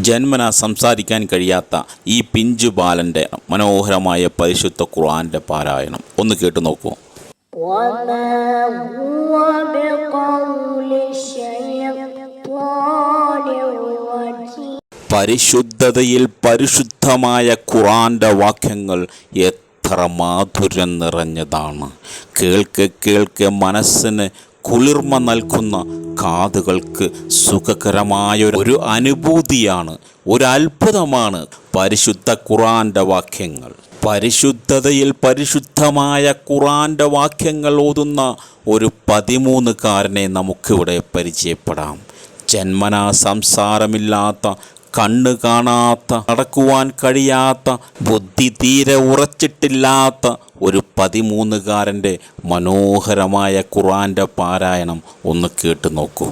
ജന്മന സംസാരിക്കാൻ കഴിയാത്ത ഈ പിഞ്ചു ബാലൻ്റെ മനോഹരമായ പരിശുദ്ധ ഖുർആന്റെ പാരായണം ഒന്ന് കേട്ടു നോക്കൂ. പരിശുദ്ധതയിൽ പരിശുദ്ധമായ ഖുർആന്റെ വാക്യങ്ങൾ എത്ര മാധുര്യം നിറഞ്ഞതാണ്. കേൾക്കെ കേൾക്കെ മനസ്സിന് കുളിർമ നൽകുന്ന, കാതുകൾക്ക് സുഖകരമായ ഒരു അനുഭൂതിയാണ്, ഒരു അത്ഭുതമാണ് പരിശുദ്ധ ഖുർആന്റെ വാക്യങ്ങൾ. പരിശുദ്ധതയിൽ പരിശുദ്ധമായ ഖുർആന്റെ വാക്യങ്ങൾ ഓതുന്ന ഒരു 13കാരനെ നമുക്കിവിടെ പരിചയപ്പെടാം. ജന്മനാ സംസാരമില്ലാത്ത, കണ്ണ് കാണാത്ത, നടക്കുവാൻ കഴിയാത്ത, ബുദ്ധി തീരെ ഉറച്ചിട്ടില്ലാത്ത ഒരു 13കാരൻ്റെ മനോഹരമായ ഖുർആന്റെ പാരായണം ഒന്ന് കേട്ടു നോക്കൂ.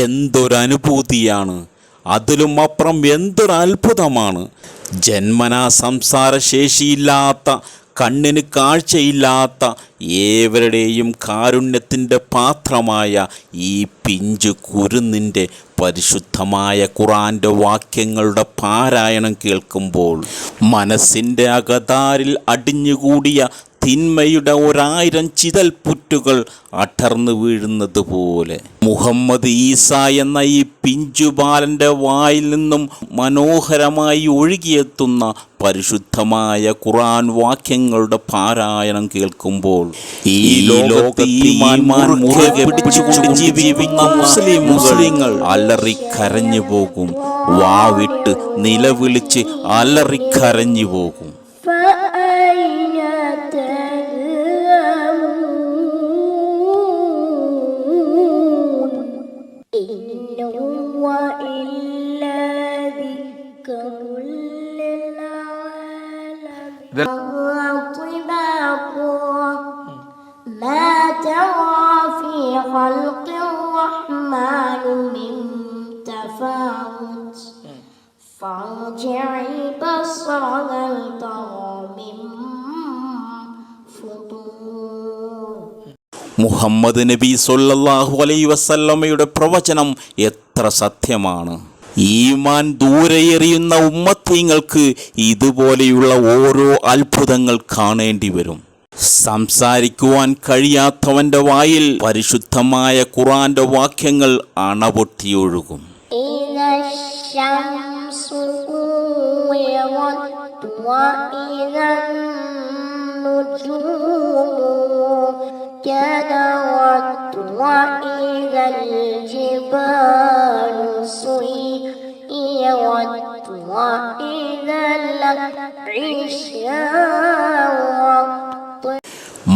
എന്തൊരനുഭൂതിയാണ്, അതിലും അപ്പുറം എന്തൊരു അത്ഭുതമാണ്. ജന്മനാ സംസാരശേഷിയില്ലാത്ത, കണ്ണിന് കാഴ്ചയില്ലാത്ത ഏവരുടെയും കാരുണ്യത്തിൻ്റെ പാത്രമായ ഈ പിഞ്ചു കുരുന്നിൻ്റെ പരിശുദ്ധമായ ഖുർആന്റെ വാക്യങ്ങളുടെ പാരായണം കേൾക്കുമ്പോൾ മനസ്സിൻ്റെ അകതാരിൽ അടിഞ്ഞുകൂടിയ തിന്മയുടെ 1000 ചിതൽപുറ്റുകൾ അടർന്നു വീഴുന്നത് പോലെ മുഹമ്മദ് ഈസ എന്ന ഈ പിഞ്ചുബാലൻ്റെ വായിൽ നിന്നും മനോഹരമായി ഒഴുകിയെത്തുന്ന പരിശുദ്ധമായ ഖുർആൻ വാക്യങ്ങളുടെ പാരായണം കേൾക്കുമ്പോൾ ഈ ലോകത്ത് ഈമാൻ മുറുകെ പിടിച്ചുകൊണ്ട് ജീവിക്കുന്ന മുസ്ലിങ്ങൾ അലറിക്കരഞ്ഞു പോകും, വാവിട്ട് നിലവിളിച്ച് അലറിക്കരഞ്ഞു പോകും. മുഹമ്മദ് നബി സ്വല്ലല്ലാഹു അലൈഹി വസല്ലമയുടെ പ്രവചനം എത്ര സത്യമാണ്. ഈമാൻ ദൂരെ എറിയുന്ന ഉമ്മത്തീങ്ങൾക്ക് ഇതുപോലെയുള്ള ഓരോ അത്ഭുതങ്ങൾ കാണേണ്ടി വരും. സംസാരിക്കുവാൻ കഴിയാത്തവന്റെ വായിൽ പരിശുദ്ധമായ ഖുർആന്റെ വാക്യങ്ങൾ അണപൊട്ടിയൊഴുകും.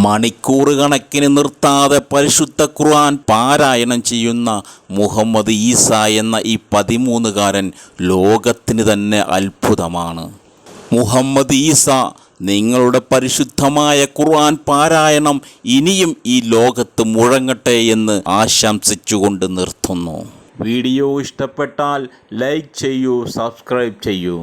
മണിക്കൂർ കണക്കിന് നിർത്താതെ പരിശുദ്ധ ഖുർആൻ പാരായണം ചെയ്യുന്ന മുഹമ്മദ് ഈസ എന്ന ഈ 13കാരൻ ലോകത്തിന് തന്നെ അത്ഭുതമാണ്. മുഹമ്മദ് ഈസ, നിങ്ങളുടെ പരിശുദ്ധമായ ഖുർആൻ പാരായണം ഇനിയും ഈ ലോകത്ത് മുഴങ്ങട്ടെ എന്ന് ആശംസിച്ചുകൊണ്ട് നിർത്തുന്നു. വീഡിയോ ഇഷ്ടപ്പെട്ടാൽ ലൈക്ക് ചെയ്യൂ, സബ്സ്ക്രൈബ് ചെയ്യൂ.